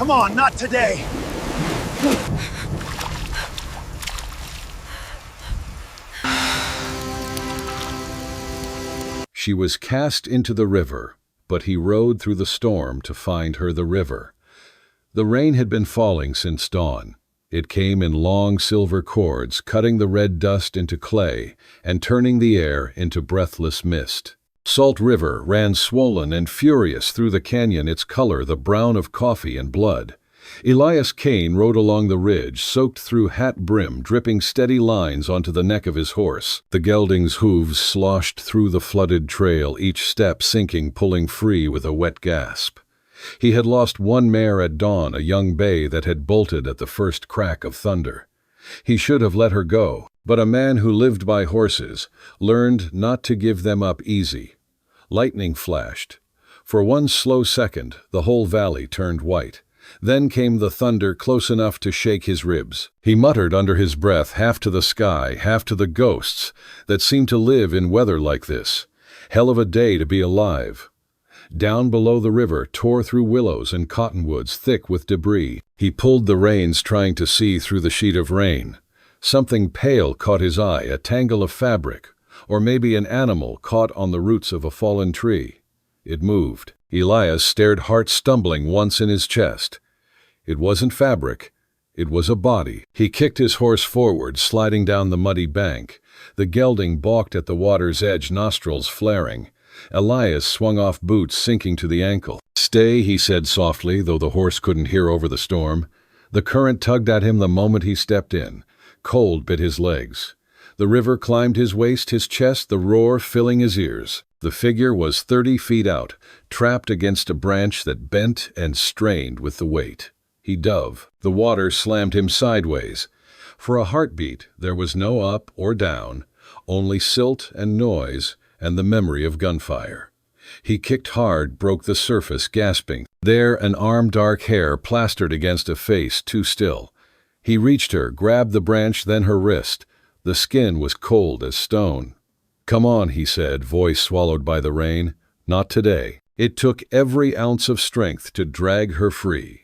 Come on, not today! She was cast into the river, but he rowed through the storm to find her the river. The rain had been falling since dawn. It came in long silver cords, cutting the red dust into clay and turning the air into breathless mist. Salt River ran swollen and furious through the canyon, its color the brown of coffee and blood. Elias Kane rode along the ridge, soaked through hat brim, dripping steady lines onto the neck of his horse. The gelding's hooves sloshed through the flooded trail, each step sinking, pulling free with a wet gasp. He had lost one mare at dawn, a young bay that had bolted at the first crack of thunder. He should have let her go, but a man who lived by horses learned not to give them up easy. Lightning flashed. For one slow second, the whole valley turned white. Then came the thunder, close enough to shake his ribs. He muttered under his breath, half to the sky, half to the ghosts that seemed to live in weather like this. Hell of a day to be alive. Down below the river, tore through willows and cottonwoods thick with debris. He pulled the reins, trying to see through the sheet of rain. Something pale caught his eye, a tangle of fabric, or maybe an animal caught on the roots of a fallen tree. It moved. Elias stared, heart stumbling once in his chest. It wasn't fabric. It was a body. He kicked his horse forward, sliding down the muddy bank. The gelding balked at the water's edge, nostrils flaring. Elias swung off, boots sinking to the ankle. "Stay," he said softly, though the horse couldn't hear over the storm. The current tugged at him the moment he stepped in. Cold bit his legs. The river climbed his waist, his chest, the roar filling his ears. The figure was 30 feet out, trapped against a branch that bent and strained with the weight. He dove. The water slammed him sideways. For a heartbeat, there was no up or down, only silt and noise and the memory of gunfire. He kicked hard, broke the surface, gasping. There, an arm, dark hair plastered against a face too still. He reached her, grabbed the branch, then her wrist. The skin was cold as stone. "Come on," he said, voice swallowed by the rain. "Not today." It took every ounce of strength to drag her free.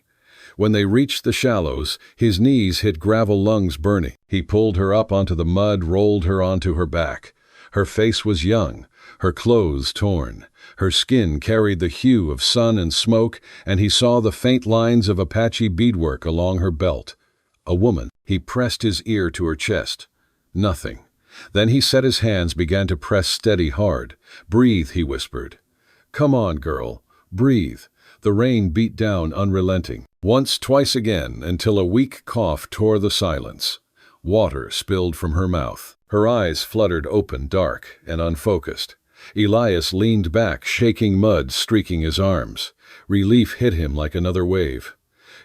When they reached the shallows, his knees hit gravel, lungs burning. He pulled her up onto the mud, rolled her onto her back. Her face was young, her clothes torn. Her skin carried the hue of sun and smoke, and he saw the faint lines of Apache beadwork along her belt. A woman. He pressed his ear to her chest. Nothing. Then he set his hands, began to press steady, hard. "Breathe," he whispered. "Come on, girl. Breathe." The rain beat down unrelenting. Once, twice again, until a weak cough tore the silence. Water spilled from her mouth. Her eyes fluttered open, dark and unfocused. Elias leaned back, shaking mud streaking his arms. Relief hit him like another wave.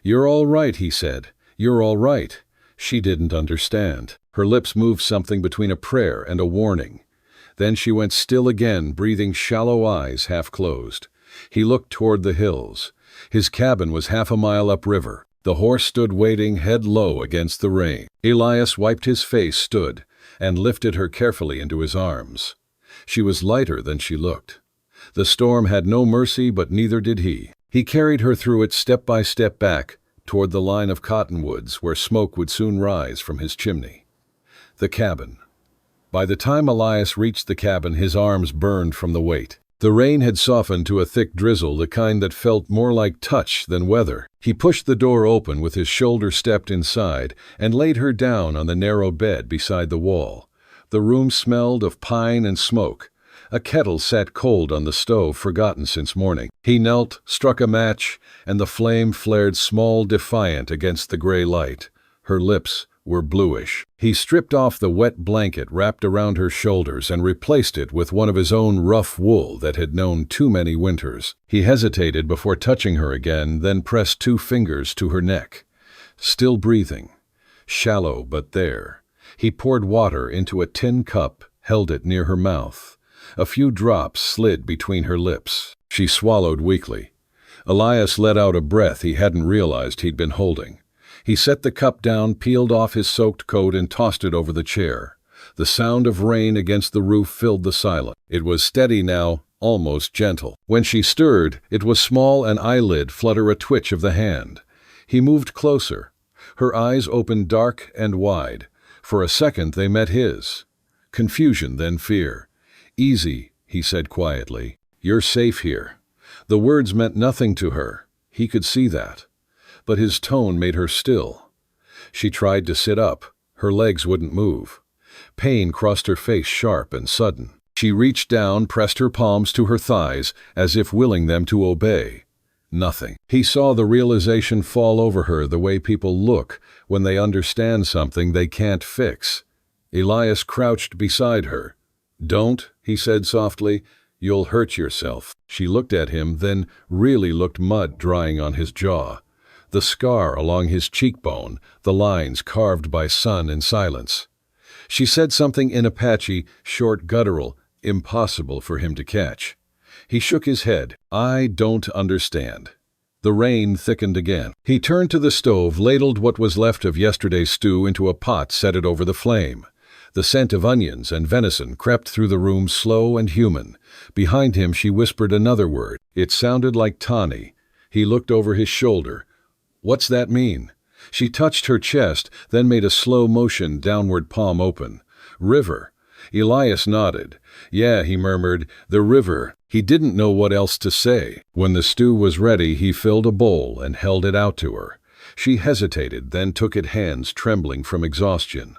"You're all right," he said. "You're all right." She didn't understand. Her lips moved, something between a prayer and a warning. Then she went still again, breathing, shallow eyes half closed. He looked toward the hills. His cabin was half a mile upriver. The horse stood waiting, head low against the rain. Elias wiped his face, stood, and lifted her carefully into his arms. She was lighter than she looked. The storm had no mercy, but neither did he. He carried her through it, step by step, back toward the line of cottonwoods where smoke would soon rise from his chimney. The cabin. By the time Elias reached the cabin, his arms burned from the weight. The rain had softened to a thick drizzle, the kind that felt more like touch than weather. He pushed the door open with his shoulder, stepped inside, and laid her down on the narrow bed beside the wall. The room smelled of pine and smoke. A kettle sat cold on the stove, forgotten since morning. He knelt, struck a match, and the flame flared small, defiant against the gray light. Her lips were bluish. He stripped off the wet blanket wrapped around her shoulders and replaced it with one of his own rough wool that had known too many winters. He hesitated before touching her again, then pressed 2 fingers to her neck. Still breathing. Shallow, but there. He poured water into a tin cup, held it near her mouth. A few drops slid between her lips. She swallowed weakly. Elias let out a breath he hadn't realized he'd been holding. He set the cup down, peeled off his soaked coat, and tossed it over the chair. The sound of rain against the roof filled the silence. It was steady now, almost gentle. When she stirred, it was small, an eyelid flutter, a twitch of the hand. He moved closer. Her eyes opened dark and wide. For a second they met his. Confusion, then fear. "Easy," he said quietly. "You're safe here." The words meant nothing to her. He could see that. But his tone made her still. She tried to sit up. Her legs wouldn't move. Pain crossed her face, sharp and sudden. She reached down, pressed her palms to her thighs, as if willing them to obey. Nothing. He saw the realization fall over her the way people look when they understand something they can't fix. Elias crouched beside her. "Don't," he said softly. "You'll hurt yourself." She looked at him, then really looked, mud drying on his jaw. The scar along his cheekbone, the lines carved by sun and silence. She said something in Apache, short, guttural, impossible for him to catch. He shook his head. "I don't understand." The rain thickened again. He turned to the stove, ladled what was left of yesterday's stew into a pot, set it over the flame. The scent of onions and venison crept through the room, slow and human. Behind him she whispered another word. It sounded like Tani. He looked over his shoulder. "What's that mean?" She touched her chest, then made a slow motion, downward, palm open. "River." Elias nodded. "Yeah," he murmured, "the river." He didn't know what else to say. When the stew was ready, he filled a bowl and held it out to her. She hesitated, then took it, hands trembling from exhaustion.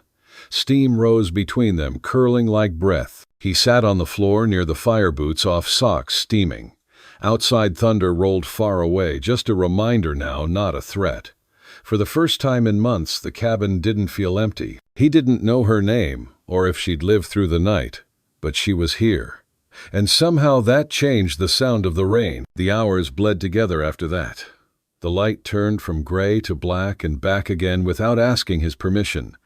Steam rose between them, curling like breath. He sat on the floor near the fire, boots off, socks steaming. Outside, thunder rolled far away, just a reminder now, not a threat. For the first time in months, the cabin didn't feel empty. He didn't know her name, or if she'd lived through the night, but she was here. And somehow that changed the sound of the rain. The hours bled together after that. The light turned from gray to black and back again without asking his permission.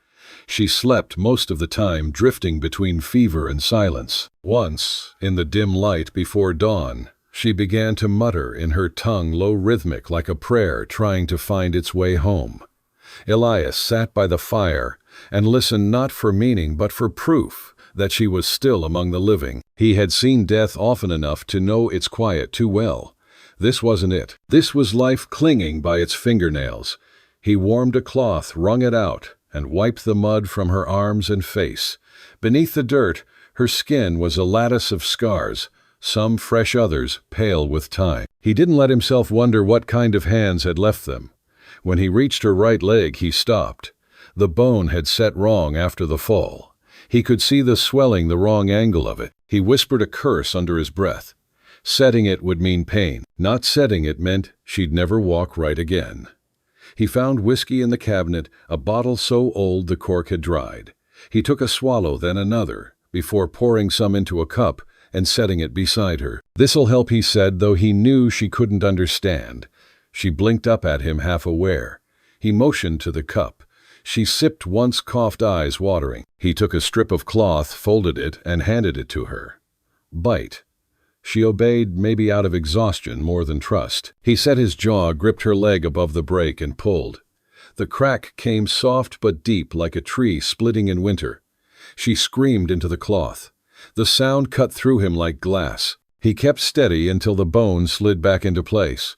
She slept most of the time, drifting between fever and silence. Once, in the dim light before dawn, she began to mutter in her tongue, low, rhythmic, like a prayer trying to find its way home. Elias sat by the fire and listened, not for meaning but for proof that she was still among the living. He had seen death often enough to know its quiet too well. This wasn't it. This was life clinging by its fingernails. He warmed a cloth, wrung it out, and wiped the mud from her arms and face. Beneath the dirt, her skin was a lattice of scars, some fresh, others pale with time. He didn't let himself wonder what kind of hands had left them. When he reached her right leg, he stopped. The bone had set wrong after the fall. He could see the swelling, the wrong angle of it. He whispered a curse under his breath. Setting it would mean pain. Not setting it meant she'd never walk right again. He found whiskey in the cabinet, a bottle so old the cork had dried. He took a swallow, then another, before pouring some into a cup and setting it beside her. "This'll help," he said, though he knew she couldn't understand. She blinked up at him, half aware. He motioned to the cup. She sipped once, coughed, eyes watering. He took a strip of cloth, folded it, and handed it to her. "Bite." She obeyed, maybe out of exhaustion more than trust. He set his jaw, gripped her leg above the break, and pulled. The crack came soft but deep, like a tree splitting in winter. She screamed into the cloth. The sound cut through him like glass. He kept steady until the bone slid back into place.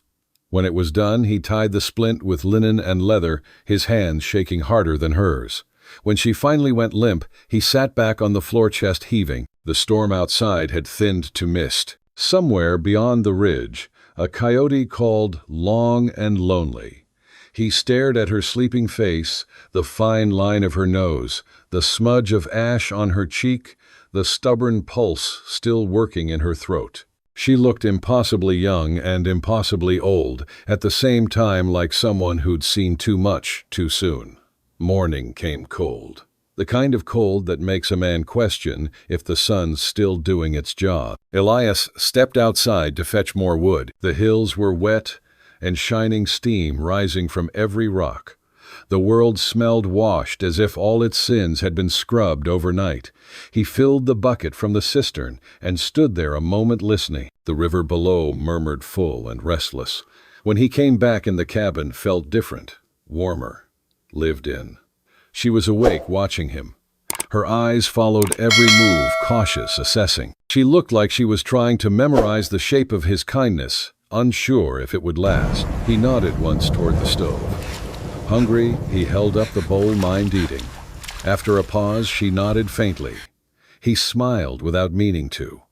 When it was done, he tied the splint with linen and leather, his hands shaking harder than hers. When she finally went limp, he sat back on the floor, chest heaving. The storm outside had thinned to mist. Somewhere beyond the ridge, a coyote called long and lonely. He stared at her sleeping face, the fine line of her nose, the smudge of ash on her cheek, the stubborn pulse still working in her throat. She looked impossibly young and impossibly old, at the same time, like someone who'd seen too much too soon. Morning came cold. The kind of cold that makes a man question if the sun's still doing its job. Elias stepped outside to fetch more wood. The hills were wet and shining, steam rising from every rock. The world smelled washed, as if all its sins had been scrubbed overnight. He filled the bucket from the cistern and stood there a moment listening. The river below murmured, full and restless. When he came back in, the cabin felt different, warmer, lived in. She was awake, watching him. Her eyes followed every move, cautious, assessing. She looked like she was trying to memorize the shape of his kindness, unsure if it would last. He nodded once toward the stove. Hungry, he held up the bowl, mind eating. After a pause, she nodded faintly. He smiled without meaning to.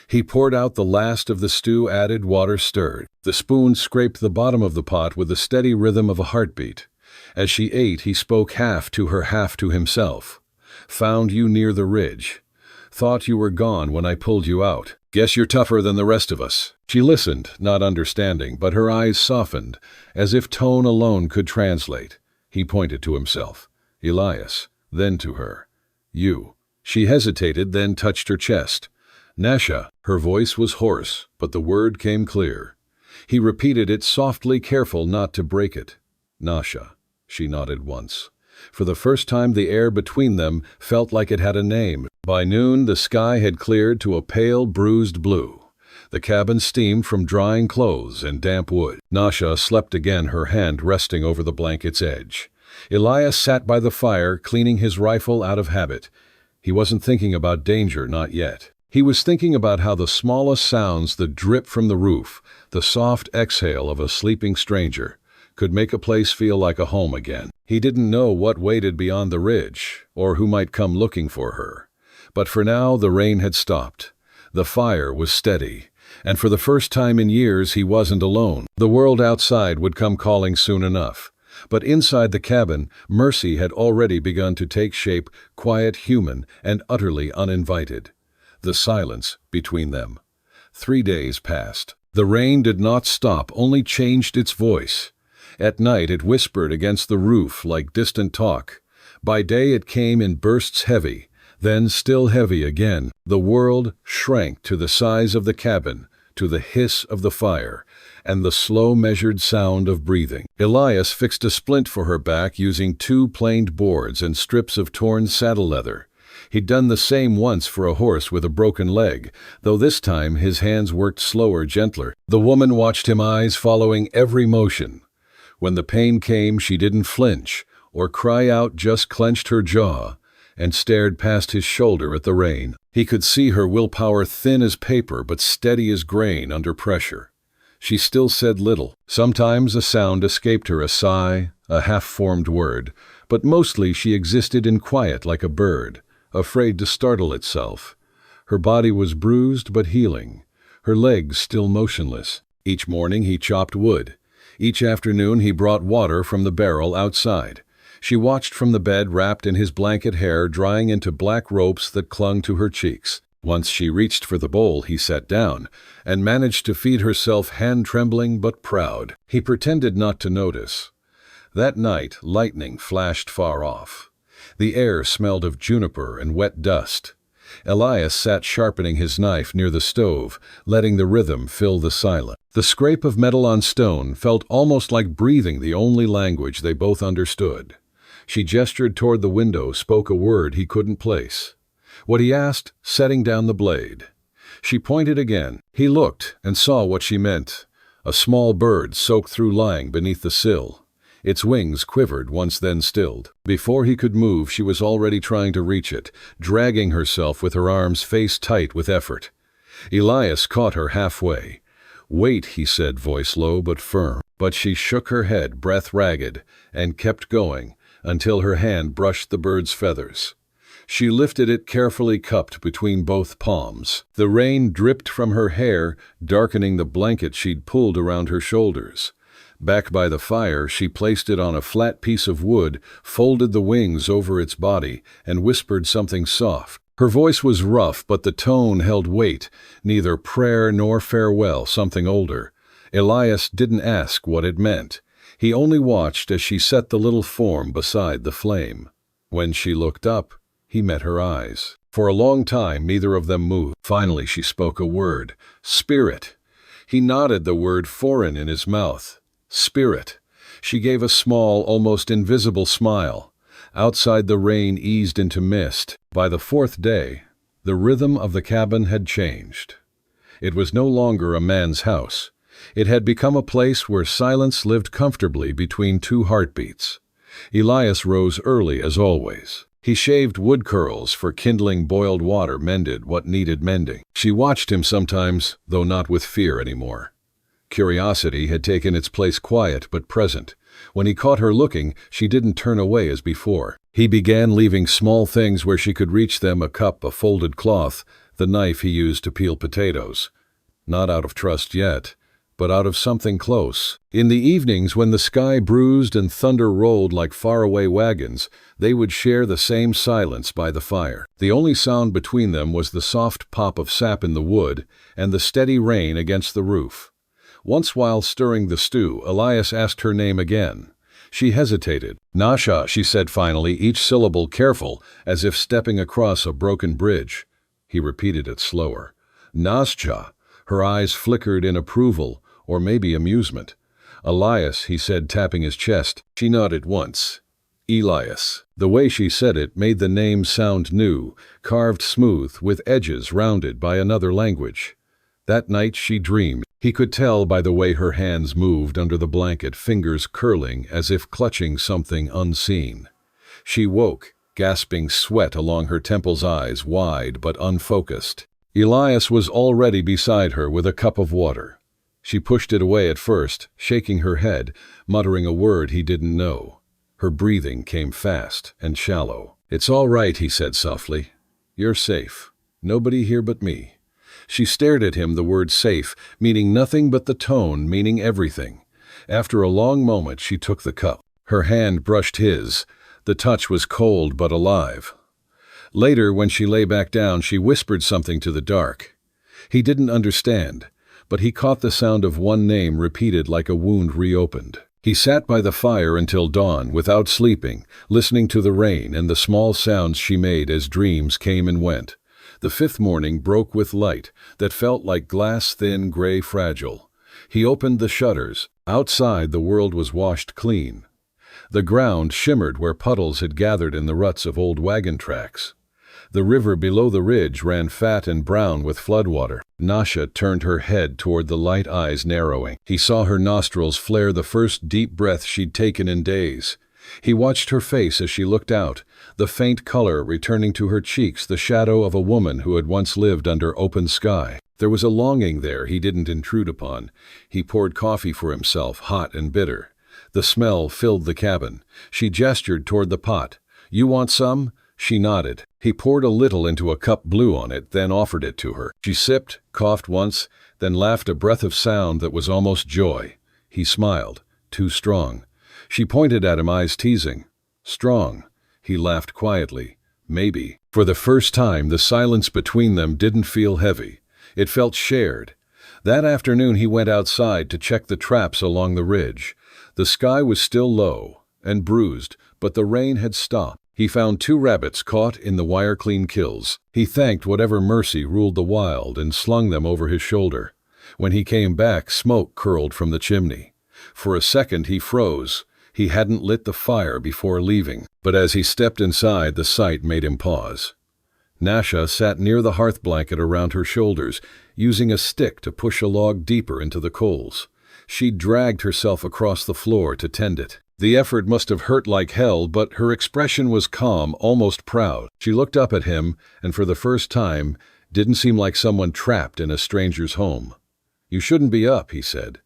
He poured out the last of the stew, added water, stirred. The spoon scraped the bottom of the pot with the steady rhythm of a heartbeat. As she ate, he spoke half to her, half to himself. Found you near the ridge. Thought you were gone when I pulled you out. Guess you're tougher than the rest of us. She listened, not understanding, but her eyes softened, as if tone alone could translate. He pointed to himself. Elias, then to her. You. She hesitated, then touched her chest. Nascha. Her voice was hoarse, but the word came clear. He repeated it softly, careful not to break it. Nascha. She nodded once. For the first time, the air between them felt like it had a name. By noon, the sky had cleared to a pale, bruised blue. The cabin steamed from drying clothes and damp wood. Nascha slept again, her hand resting over the blanket's edge. Elias sat by the fire, cleaning his rifle out of habit. He wasn't thinking about danger, not yet. He was thinking about how the smallest sounds, the drip from the roof, the soft exhale of a sleeping stranger, could make a place feel like a home again. He didn't know what waited beyond the ridge, or who might come looking for her. But for now, the rain had stopped. The fire was steady, and for the first time in years, he wasn't alone. The world outside would come calling soon enough. But inside the cabin, mercy had already begun to take shape, quiet, human, and utterly uninvited. The silence between them. 3 days passed. The rain did not stop, only changed its voice. At night it whispered against the roof like distant talk. By day it came in bursts, heavy, then still heavy again. The world shrank to the size of the cabin, to the hiss of the fire, and the slow measured sound of breathing. Elias fixed a splint for her back using 2 planed boards and strips of torn saddle leather. He'd done the same once for a horse with a broken leg, though this time his hands worked slower, gentler. The woman watched him, eyes following every motion. When the pain came, she didn't flinch or cry out, just clenched her jaw and stared past his shoulder at the rain. He could see her willpower, thin as paper but steady as grain under pressure. She still said little. Sometimes a sound escaped her, a sigh, a half-formed word, but mostly she existed in quiet like a bird, afraid to startle itself. Her body was bruised but healing, her legs still motionless. Each morning he chopped wood. Each afternoon he brought water from the barrel outside. She watched from the bed, wrapped in his blanket, hair drying into black ropes that clung to her cheeks. Once she reached for the bowl, he sat down and managed to feed herself, hand trembling but proud. He pretended not to notice. That night, lightning flashed far off. The air smelled of juniper and wet dust. Elias sat sharpening his knife near the stove, letting the rhythm fill the silence. The scrape of metal on stone felt almost like breathing, the only language they both understood. She gestured toward the window, spoke a word he couldn't place. What he asked, setting down the blade. She pointed again. He looked and saw what she meant. A small bird soaked through, lying beneath the sill. Its wings quivered, once then stilled. Before he could move, she was already trying to reach it, dragging herself with her arms, face tight with effort. Elias caught her halfway. "Wait," he said, voice low but firm. But she shook her head, breath ragged, and kept going, until her hand brushed the bird's feathers. She lifted it, carefully cupped between both palms. The rain dripped from her hair, darkening the blanket she'd pulled around her shoulders. Back by the fire, she placed it on a flat piece of wood, folded the wings over its body, and whispered something soft. Her voice was rough, but the tone held weight, neither prayer nor farewell, something older. Elias didn't ask what it meant. He only watched as she set the little form beside the flame. When she looked up, he met her eyes. For a long time, neither of them moved. Finally, she spoke a word. "Spirit." He nodded, the word foreign in his mouth. "Spirit." She gave a small, almost invisible smile. Outside, the rain eased into mist. By the 4th day, the rhythm of the cabin had changed. It was no longer a man's house. It had become a place where silence lived comfortably between 2 heartbeats. Elias rose early as always. He shaved wood curls for kindling, boiled water, mended what needed mending. She watched him sometimes, though not with fear anymore. Curiosity had taken its place, quiet but present. When he caught her looking, she didn't turn away as before. He began leaving small things where she could reach them: a cup, a folded cloth, the knife he used to peel potatoes. Not out of trust yet, but out of something close. In the evenings, when the sky bruised and thunder rolled like faraway wagons, they would share the same silence by the fire. The only sound between them was the soft pop of sap in the wood and the steady rain against the roof. Once, while stirring the stew, Elias asked her name again. She hesitated. "Nascha," she said finally, each syllable careful, as if stepping across a broken bridge. He repeated it slower. "Nascha." Her eyes flickered in approval, or maybe amusement. "Elias," he said, tapping his chest. She nodded once. Elias. The way she said it made the name sound new, carved smooth, with edges rounded by another language. That night she dreamed. He could tell by the way her hands moved under the blanket, fingers curling as if clutching something unseen. She woke, gasping, sweat along her temples, eyes wide but unfocused. Elias was already beside her with a cup of water. She pushed it away at first, shaking her head, muttering a word he didn't know. Her breathing came fast and shallow. "It's all right," he said softly. "You're safe. Nobody here but me." She stared at him, the word safe meaning nothing, but the tone meaning everything. After a long moment she took the cup. Her hand brushed his. The touch was cold but alive. Later, when she lay back down, she whispered something to the dark. He didn't understand, but he caught the sound of one name repeated like a wound reopened. He sat by the fire until dawn, without sleeping, listening to the rain and the small sounds she made as dreams came and went. The fifth morning broke with light that felt like glass, thin, gray, fragile. He opened the shutters. Outside, the world was washed clean. The ground shimmered where puddles had gathered in the ruts of old wagon tracks. The river below the ridge ran fat and brown with floodwater. Nascha turned her head toward the light, eyes narrowing. He saw her nostrils flare, the first deep breath she'd taken in days. He watched her face as she looked out, the faint color returning to her cheeks, the shadow of a woman who had once lived under open sky. There was a longing there he didn't intrude upon. He poured coffee for himself, hot and bitter. The smell filled the cabin. She gestured toward the pot. "You want some?" She nodded. He poured a little into a cup, blew on it, then offered it to her. She sipped, coughed once, then laughed, a breath of sound that was almost joy. He smiled. Too strong. She pointed at him, eyes teasing. "Strong." He laughed quietly. "Maybe." For the first time, the silence between them didn't feel heavy. It felt shared. That afternoon he went outside to check the traps along the ridge. The sky was still low and bruised, but the rain had stopped. He found 2 rabbits caught in the wire-clean kills. He thanked whatever mercy ruled the wild and slung them over his shoulder. When he came back, smoke curled from the chimney. For a second he froze. He hadn't lit the fire before leaving, but as he stepped inside, the sight made him pause. Nascha sat near the hearth, blanket around her shoulders, using a stick to push a log deeper into the coals. She dragged herself across the floor to tend it. The effort must have hurt like hell, but her expression was calm, almost proud. She looked up at him, and for the first time, didn't seem like someone trapped in a stranger's home. "You shouldn't be up," he said.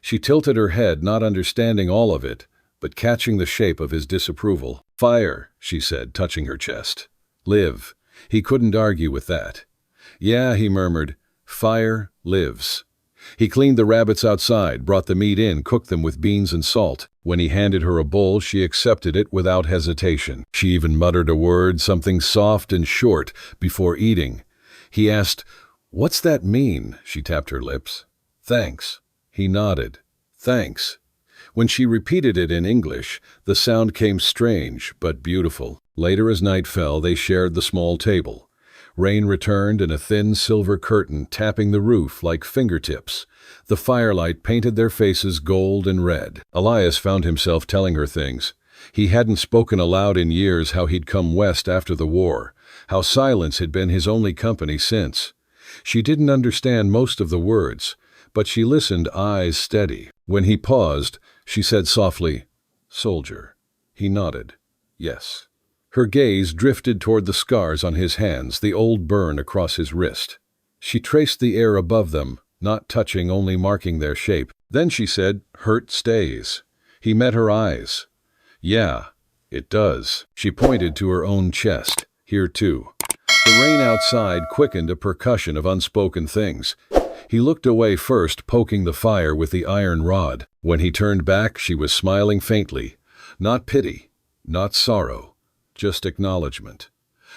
She tilted her head, not understanding all of it, but catching the shape of his disapproval. "Fire," she said, touching her chest. "Live." He couldn't argue with that. "Yeah," he murmured. "Fire lives." He cleaned the rabbits outside, brought the meat in, cooked them with beans and salt. When he handed her a bowl, she accepted it without hesitation. She even muttered a word, something soft and short, before eating. He asked, "What's that mean?" She tapped her lips. "Thanks." He nodded. "Thanks." When she repeated it in English, the sound came strange but beautiful. Later, as night fell, they shared the small table. Rain returned in a thin silver curtain, tapping the roof like fingertips. The firelight painted their faces gold and red. Elias found himself telling her things. He hadn't spoken aloud in years, how he'd come west after the war, how silence had been his only company since. She didn't understand most of the words, but she listened, eyes steady. When he paused, she said softly, "Soldier." He nodded. "Yes." Her gaze drifted toward the scars on his hands, the old burn across his wrist. She traced the air above them, not touching, only marking their shape. Then she said, "Hurt stays." He met her eyes. "Yeah, it does." She pointed to her own chest. "Here too." The rain outside quickened a percussion of unspoken things. He looked away first, poking the fire with the iron rod. When he turned back, she was smiling faintly. Not pity, not sorrow, just acknowledgement.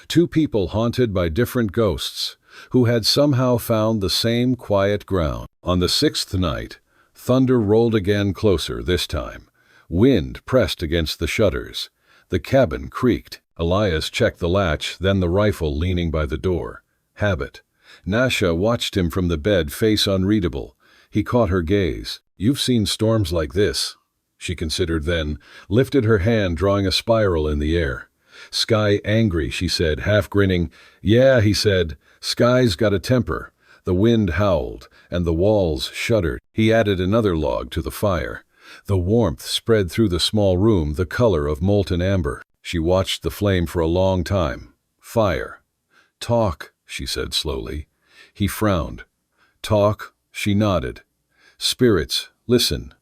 Two people haunted by different ghosts, who had somehow found the same quiet ground. On the sixth night, thunder rolled again, closer this time. Wind pressed against the shutters. The cabin creaked. Elias checked the latch, then the rifle leaning by the door. Habit. Nascha watched him from the bed, face unreadable. He caught her gaze. "You've seen storms like this," she considered, then lifted her hand, drawing a spiral in the air. "Sky angry," she said, half grinning. "Yeah," he said, "sky's got a temper." The wind howled, and the walls shuddered. He added another log to the fire. The warmth spread through the small room, the color of molten amber. She watched the flame for a long time. Fire. "Talk," she said slowly. He frowned. "Talk," she nodded. "Spirits, listen.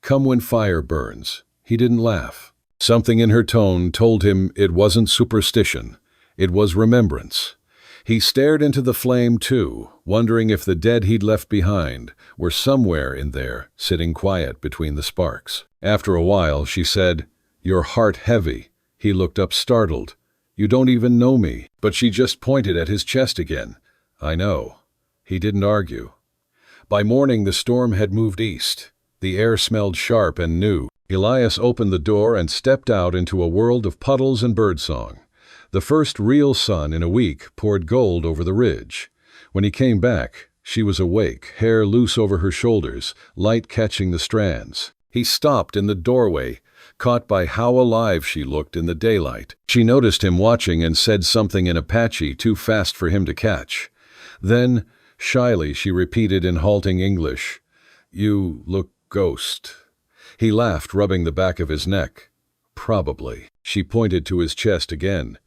Come when fire burns." He didn't laugh. Something in her tone told him it wasn't superstition. It was remembrance. He stared into the flame too, wondering if the dead he'd left behind were somewhere in there, sitting quiet between the sparks. After a while, she said, "Your heart heavy." He looked up, startled. "You don't even know me." But she just pointed at his chest again. "I know." He didn't argue. By morning, the storm had moved east. The air smelled sharp and new. Elias opened the door and stepped out into a world of puddles and birdsong. The first real sun in a week poured gold over the ridge. When he came back, she was awake, hair loose over her shoulders, light catching the strands. He stopped in the doorway, caught by how alive she looked in the daylight. She noticed him watching and said something in Apache too fast for him to catch. Then, shyly, she repeated in halting English, "You look ghost." He laughed, rubbing the back of his neck. "Probably." She pointed to his chest again.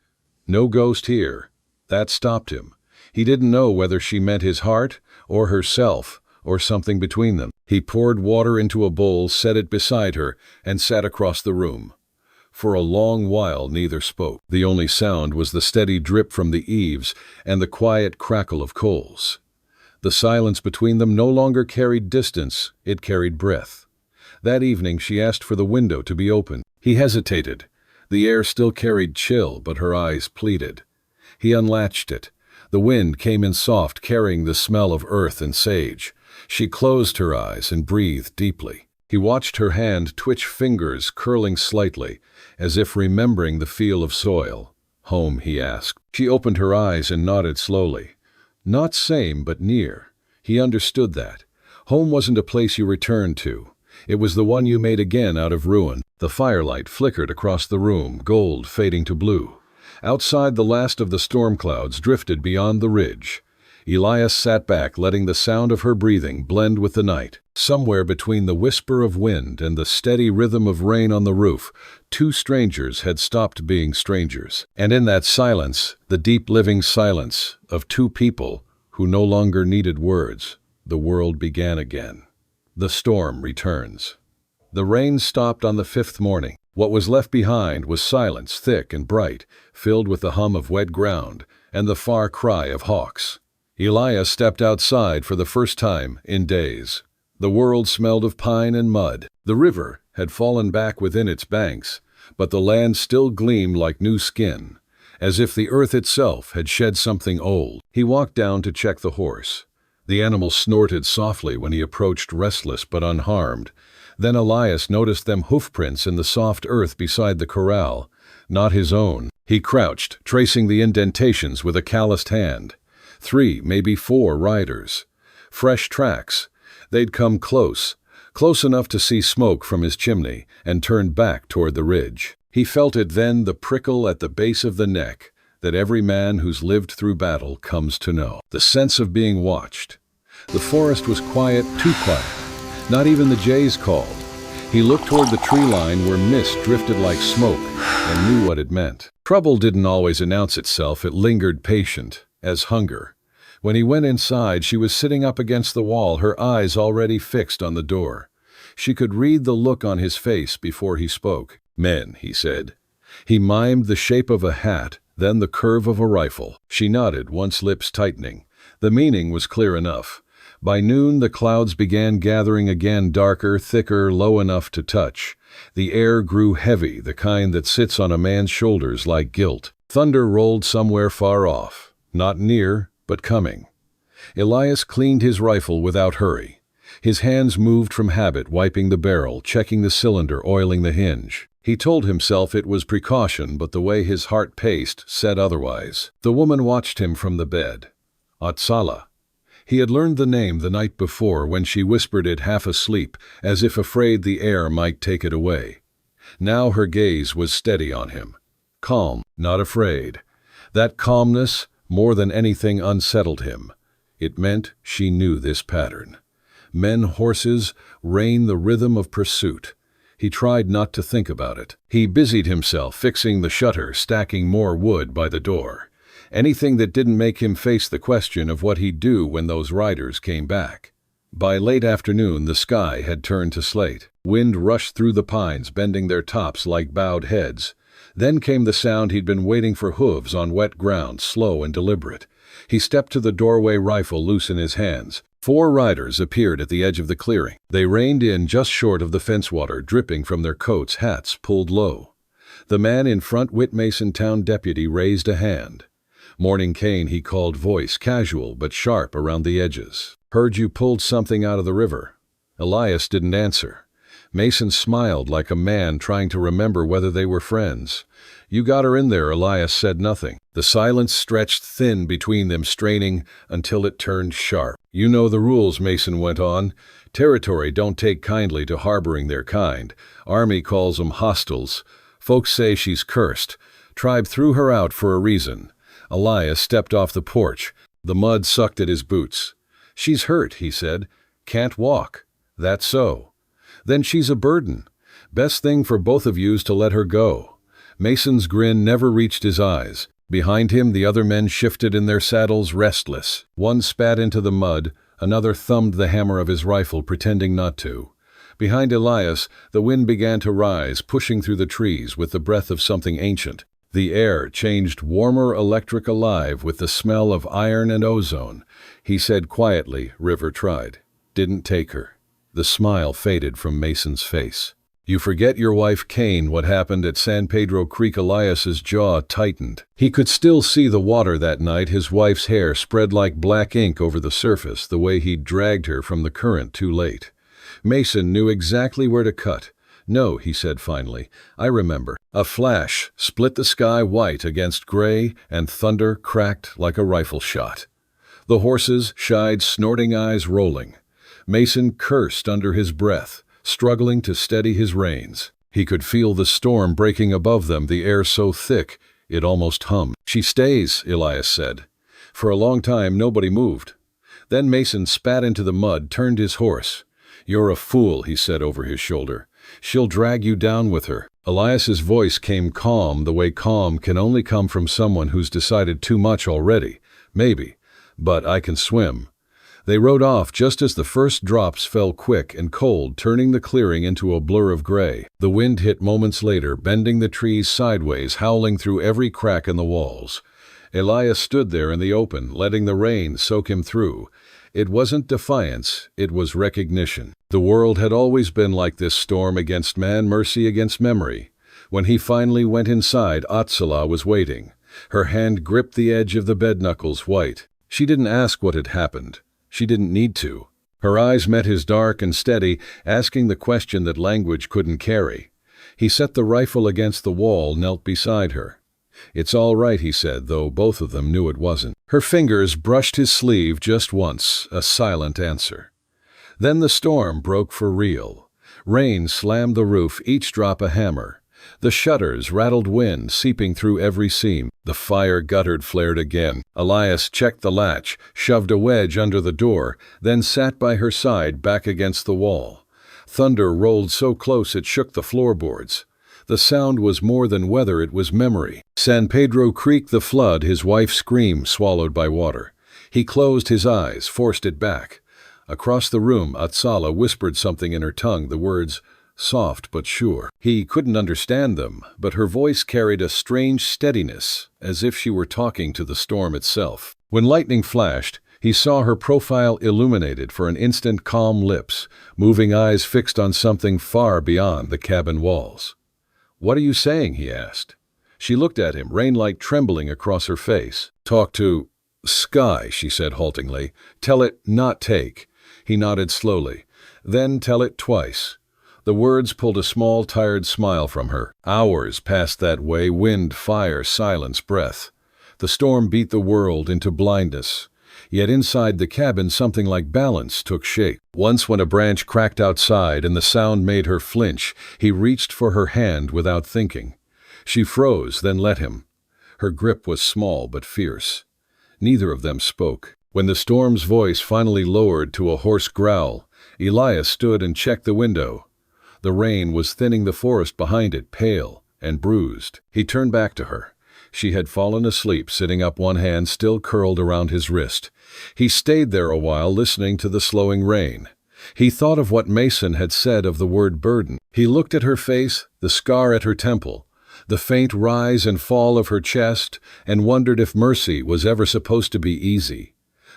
"No ghost here." That stopped him. He didn't know whether she meant his heart, or herself, or something between them. He poured water into a bowl, set it beside her, and sat across the room. For a long while neither spoke. The only sound was the steady drip from the eaves and the quiet crackle of coals. The silence between them no longer carried distance, it carried breath. That evening she asked for the window to be opened. He hesitated. The air still carried chill, but her eyes pleaded. He unlatched it. The wind came in soft, carrying the smell of earth and sage. She closed her eyes and breathed deeply. He watched her hand twitch, fingers curling slightly, as if remembering the feel of soil. "Home?" he asked. She opened her eyes and nodded slowly. Not same, but near. He understood that. Home wasn't a place you returned to. It was the one you made again out of ruin. The firelight flickered across the room, gold fading to blue. Outside, the last of the storm clouds drifted beyond the ridge. Elias sat back, letting the sound of her breathing blend with the night. Somewhere between the whisper of wind and the steady rhythm of rain on the roof, two strangers had stopped being strangers. And in that silence, the deep living silence of two people who no longer needed words, the world began again. The storm returns. The rain stopped on the fifth morning. What was left behind was silence, thick and bright, filled with the hum of wet ground and the far cry of hawks. Elias stepped outside for the first time in days. The world smelled of pine and mud. The river had fallen back within its banks, but the land still gleamed like new skin, as if the earth itself had shed something old. He walked down to check the horse. The animal snorted softly when he approached, restless but unharmed. Then Elias noticed them hoofprints in the soft earth beside the corral, not his own. He crouched, tracing the indentations with a calloused hand. 3, maybe 4 riders. Fresh tracks. They'd come close enough to see smoke from his chimney, and turned back toward the ridge. He felt it then, the prickle at the base of the neck that every man who's lived through battle comes to know. The sense of being watched. The forest was quiet, too quiet. Not even the jays called. He looked toward the tree line where mist drifted like smoke and knew what it meant. Trouble didn't always announce itself. It lingered patient as hunger. When he went inside, she was sitting up against the wall, her eyes already fixed on the door. She could read the look on his face before he spoke. "Men," he said. He mimed the shape of a hat, then the curve of a rifle. She nodded, once lips tightening. The meaning was clear enough. By noon, the clouds began gathering again, darker, thicker, low enough to touch. The air grew heavy, the kind that sits on a man's shoulders like guilt. Thunder rolled somewhere far off, not near, but coming. Elias cleaned his rifle without hurry. His hands moved from habit, wiping the barrel, checking the cylinder, oiling the hinge. He told himself it was precaution, but the way his heart paced said otherwise. The woman watched him from the bed. Atsala. He had learned the name the night before when she whispered it half asleep, as if afraid the air might take it away. Now her gaze was steady on him. Calm, not afraid. That calmness, more than anything, unsettled him. It meant she knew this pattern. Men, horses, rain, the rhythm of pursuit. He tried not to think about it. He busied himself fixing the shutter, stacking more wood by the door. Anything that didn't make him face the question of what he'd do when those riders came back. By late afternoon, the sky had turned to slate. Wind rushed through the pines, bending their tops like bowed heads. Then came the sound he'd been waiting for, hooves on wet ground, slow and deliberate. He stepped to the doorway, rifle loose in his hands. 4 riders appeared at the edge of the clearing. They reined in just short of the fence water, dripping from their coats, hats pulled low. The man in front, Whitmason town deputy, raised a hand. "Morning, Kane," he called, voice casual but sharp around the edges. "Heard you pulled something out of the river." Elias didn't answer. Mason smiled like a man trying to remember whether they were friends. "You got her in there." Elias said nothing. The silence stretched thin between them, straining until it turned sharp. "You know the rules," Mason went on. "Territory don't take kindly to harboring their kind. Army calls 'em hostiles. Folks say she's cursed. Tribe threw her out for a reason." Elias stepped off the porch. The mud sucked at his boots. "She's hurt," he said. "Can't walk." "That's so." "Then she's a burden. Best thing for both of you's to let her go." Mason's grin never reached his eyes. Behind him, the other men shifted in their saddles, restless. One spat into the mud, another thumbed the hammer of his rifle, pretending not to. Behind Elias, the wind began to rise, pushing through the trees with the breath of something ancient. The air changed warmer, electric, alive with the smell of iron and ozone. He said quietly, "River tried. Didn't take her." The smile faded from Mason's face. "You forget your wife, Kane, what happened at San Pedro Creek." Elias's jaw tightened. He could still see the water that night, his wife's hair spread like black ink over the surface, the way he'd dragged her from the current too late. Mason knew exactly where to cut. "No," he said finally, "I remember." A flash split the sky white against gray, and thunder cracked like a rifle shot. The horses shied, snorting, eyes rolling. Mason cursed under his breath, struggling to steady his reins. He could feel the storm breaking above them, the air so thick it almost hummed. "She stays," Elias said. For a long time nobody moved. Then Mason spat into the mud, turned his horse. "You're a fool," he said over his shoulder. "She'll drag you down with her." Elias's voice came calm, the way calm can only come from someone who's decided too much already. "Maybe, but I can swim." They rode off just as the first drops fell quick and cold, turning the clearing into a blur of gray. The wind hit moments later, bending the trees sideways, howling through every crack in the walls. Elias stood there in the open, letting the rain soak him through. It wasn't defiance, it was recognition. The world had always been like this, storm against man, mercy against memory. When he finally went inside, Atsala was waiting. Her hand gripped the edge of the bed, knuckles white. She didn't ask what had happened. She didn't need to. Her eyes met his, dark and steady, asking the question that language couldn't carry. He set the rifle against the wall, knelt beside her. "It's all right," he said, though both of them knew it wasn't. Her fingers brushed his sleeve just once, a silent answer. Then the storm broke for real. Rain slammed the roof, each drop a hammer. The shutters rattled, wind seeping through every seam. The fire guttered, flared again. Elias checked the latch, shoved a wedge under the door, then sat by her side, back against the wall. Thunder rolled so close it shook the floorboards. The sound was more than weather, it was memory. San Pedro Creek, the flood, his wife's scream swallowed by water. He closed his eyes, forced it back. Across the room, Atsala whispered something in her tongue, the words, soft but sure. He couldn't understand them, but her voice carried a strange steadiness, as if she were talking to the storm itself. When lightning flashed, he saw her profile illuminated for an instant, calm lips, moving eyes fixed on something far beyond the cabin walls. "What are you saying?" he asked. She looked at him, rainlight trembling across her face. "Talk to sky," she said haltingly. "Tell it not take." He nodded slowly. "Then tell it twice." The words pulled a small, tired smile from her. Hours passed that way, wind, fire, silence, breath. The storm beat the world into blindness. Yet inside the cabin something like balance took shape. Once when a branch cracked outside and the sound made her flinch, he reached for her hand without thinking. She froze, then let him. Her grip was small but fierce. Neither of them spoke. When the storm's voice finally lowered to a hoarse growl, Elias stood and checked the window. The rain was thinning the forest behind it, pale and bruised. He turned back to her. She had fallen asleep, sitting up, one hand still curled around his wrist. He stayed there a while, listening to the slowing rain. He thought of what Mason had said of the word burden. He looked at her face, the scar at her temple, the faint rise and fall of her chest, and wondered if mercy was ever supposed to be easy.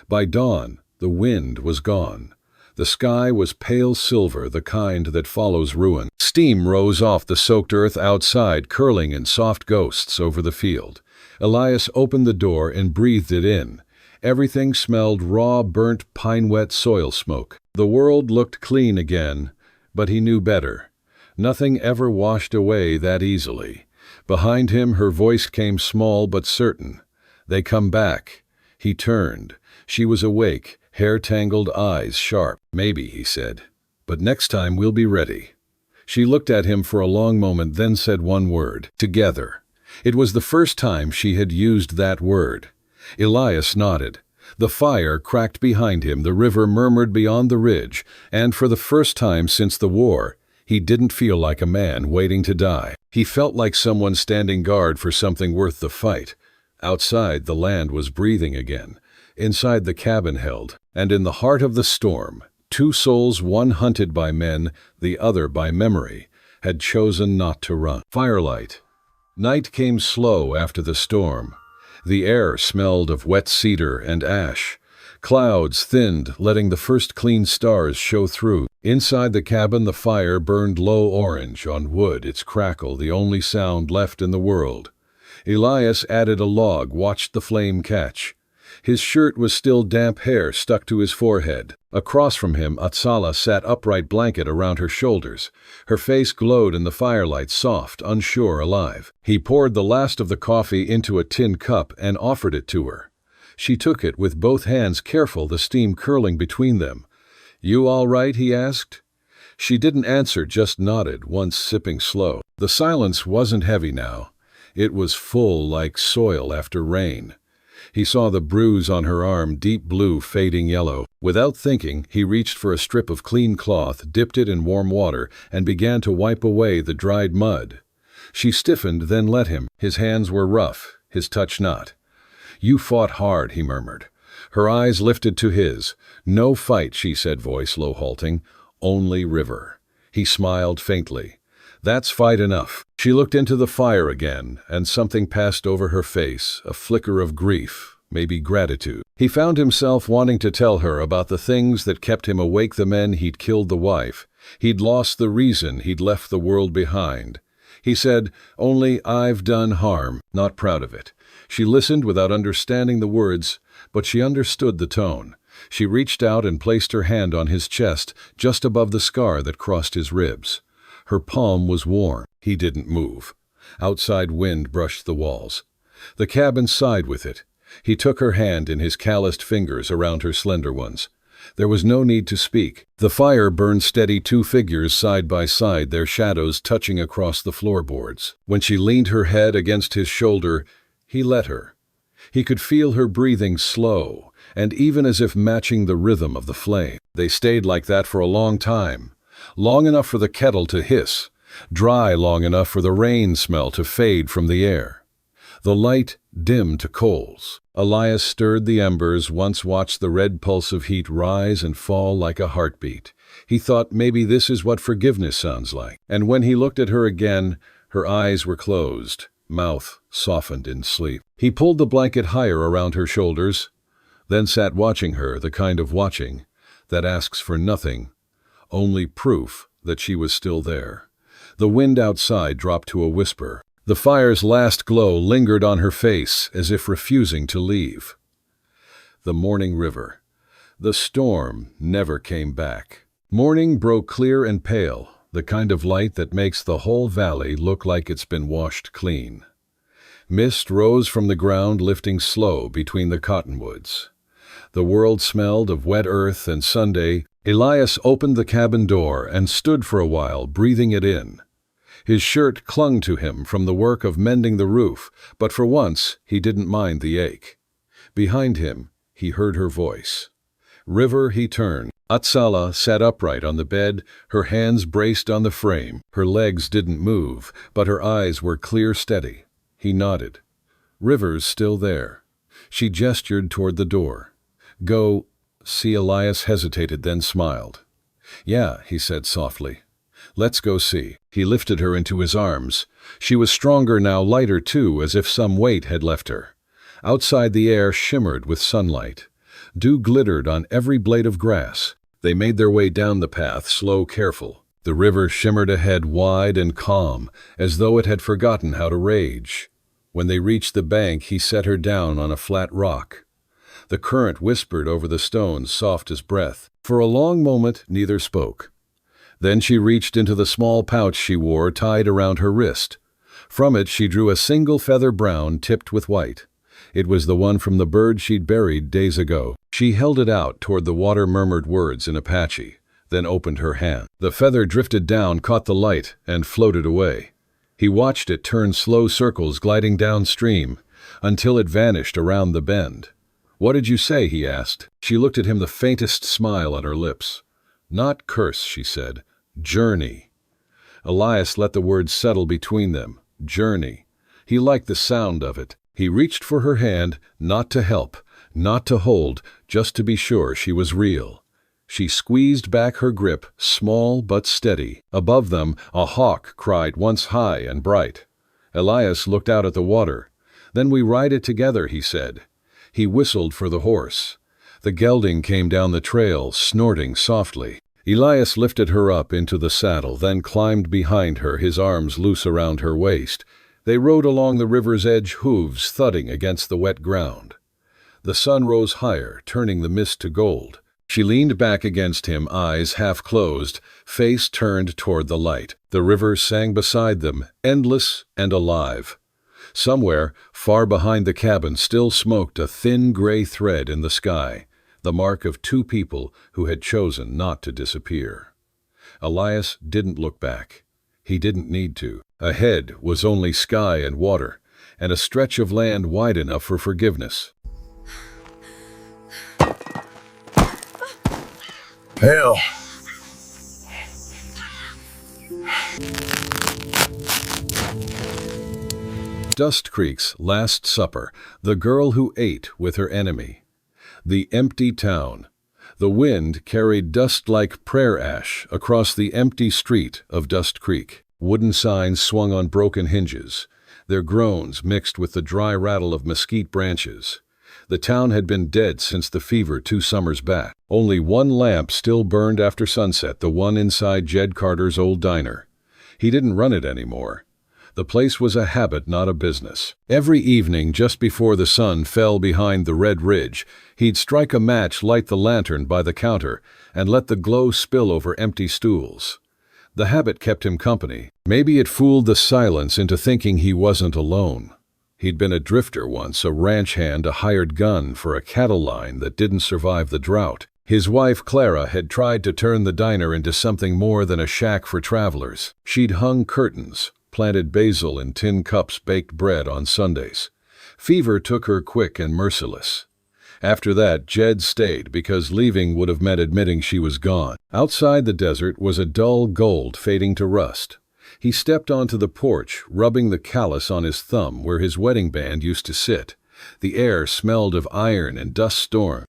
By dawn, the wind was gone. The sky was pale silver, the kind that follows ruin. Steam rose off the soaked earth outside, curling in soft ghosts over the field. Elias opened the door and breathed it in. Everything smelled raw, burnt, pine-wet soil smoke. The world looked clean again, but he knew better. Nothing ever washed away that easily. Behind him, her voice came small but certain. "They come back." He turned. She was awake, hair tangled, eyes sharp. "Maybe," he said, "but next time we'll be ready." She looked at him for a long moment, then said one word: "Together." It was the first time she had used that word. Elias nodded. The fire cracked behind him, the river murmured beyond the ridge, and for the first time since the war, he didn't feel like a man waiting to die. He felt like someone standing guard for something worth the fight. Outside, the land was breathing again. Inside, the cabin held. And in the heart of the storm, two souls, one hunted by men, the other by memory, had chosen not to run. Firelight. Night came slow after the storm. The air smelled of wet cedar and ash. Clouds thinned, letting the first clean stars show through. Inside the cabin, the fire burned low orange on wood, its crackle the only sound left in the world. Elias added a log, watched the flame catch. His shirt was still damp, hair stuck to his forehead. Across from him, Atsala sat upright, blanket around her shoulders. Her face glowed in the firelight, soft, unsure, alive. He poured the last of the coffee into a tin cup and offered it to her. She took it with both hands, careful, the steam curling between them. "You all right?" he asked. She didn't answer, just nodded, once sipping slow. The silence wasn't heavy now. It was full, like soil after rain. He saw the bruise on her arm, deep blue, fading yellow. Without thinking, he reached for a strip of clean cloth, dipped it in warm water, and began to wipe away the dried mud. She stiffened, then let him. His hands were rough, his touch not. "You fought hard," he murmured. Her eyes lifted to his. "No fight," she said, voice low, halting. "Only river." He smiled faintly. "That's fight enough." She looked into the fire again, and something passed over her face, a flicker of grief, maybe gratitude. He found himself wanting to tell her about the things that kept him awake, the men he'd killed, the wife. He'd lost the reason, he'd left the world behind. He said, "Only I've done harm, not proud of it." She listened without understanding the words, but she understood the tone. She reached out and placed her hand on his chest, just above the scar that crossed his ribs. Her palm was warm. He didn't move. Outside wind brushed the walls. The cabin sighed with it. He took her hand in his calloused fingers around her slender ones. There was no need to speak. The fire burned steady, two figures side by side, their shadows touching across the floorboards. When she leaned her head against his shoulder, he let her. He could feel her breathing slow, and even as if matching the rhythm of the flame. They stayed like that for a long time. Long enough for the kettle to hiss, dry long enough for the rain smell to fade from the air. The light dimmed to coals. Elias stirred the embers, once watched the red pulse of heat rise and fall like a heartbeat. He thought maybe this is what forgiveness sounds like. And when he looked at her again, her eyes were closed, mouth softened in sleep. He pulled the blanket higher around her shoulders, then sat watching her, the kind of watching that asks for nothing, only proof that she was still there. The wind outside dropped to a whisper. The fire's last glow lingered on her face as if refusing to leave. The morning river. The storm never came back. Morning broke clear and pale, the kind of light that makes the whole valley look like it's been washed clean. Mist rose from the ground, lifting slow between the cottonwoods. The world smelled of wet earth and Sunday. Elias opened the cabin door and stood for a while, breathing it in. His shirt clung to him from the work of mending the roof, but for once he didn't mind the ache. Behind him, he heard her voice. River, he turned. Atsala sat upright on the bed, her hands braced on the frame. Her legs didn't move, but her eyes were clear, steady. He nodded. River's still there. She gestured toward the door. Go see. Elias hesitated, then smiled. Yeah, he said softly. Let's go see. He lifted her into his arms. She was stronger now, lighter too, as if some weight had left her. Outside, the air shimmered with sunlight. Dew glittered on every blade of grass. They made their way down the path, slow, careful. The river shimmered ahead, wide and calm, as though it had forgotten how to rage. When they reached the bank, he set her down on a flat rock. The current whispered over the stones, soft as breath. For a long moment, neither spoke. Then she reached into the small pouch she wore, tied around her wrist. From it she drew a single feather, brown, tipped with white. It was the one from the bird she'd buried days ago. She held it out toward the water, murmured words in Apache, then opened her hand. The feather drifted down, caught the light, and floated away. He watched it turn slow circles, gliding downstream, until it vanished around the bend. What did you say? He asked. She looked at him, the faintest smile on her lips. Not curse, she said. Journey. Elias let the words settle between them. Journey. He liked the sound of it. He reached for her hand, not to help, not to hold, just to be sure she was real. She squeezed back her grip, small but steady. Above them, a hawk cried, once high and bright. Elias looked out at the water. Then we ride it together, he said. He whistled for the horse. The gelding came down the trail, snorting softly. Elias lifted her up into the saddle, then climbed behind her, his arms loose around her waist. They rode along the river's edge, hooves thudding against the wet ground. The sun rose higher, turning the mist to gold. She leaned back against him, eyes half closed, face turned toward the light. The river sang beside them, endless and alive. Somewhere, far behind the cabin, still smoked a thin gray thread in the sky, the mark of two people who had chosen not to disappear. Elias didn't look back. He didn't need to. Ahead was only sky and water, and a stretch of land wide enough for forgiveness. Hell. Dust Creek's Last Supper, the girl who ate with her enemy. The empty town. The wind carried dust like prayer ash across the empty street of Dust Creek. Wooden signs swung on broken hinges, their groans mixed with the dry rattle of mesquite branches. The town had been dead since the fever 2 summers back. Only one lamp still burned after sunset, the one inside Jed Carter's old diner. He didn't run it anymore. The place was a habit, not a business. Every evening, just before the sun fell behind the red ridge, he'd strike a match, light the lantern by the counter, and let the glow spill over empty stools. The habit kept him company. Maybe it fooled the silence into thinking he wasn't alone. He'd been a drifter once, a ranch hand, a hired gun for a cattle line that didn't survive the drought. His wife, Clara, had tried to turn the diner into something more than a shack for travelers. She'd hung curtains, planted basil in tin cups, baked bread on Sundays. Fever took her quick and merciless. After that, Jed stayed because leaving would have meant admitting she was gone. Outside, the desert was a dull gold fading to rust. He stepped onto the porch, rubbing the callus on his thumb where his wedding band used to sit. The air smelled of iron and dust storm.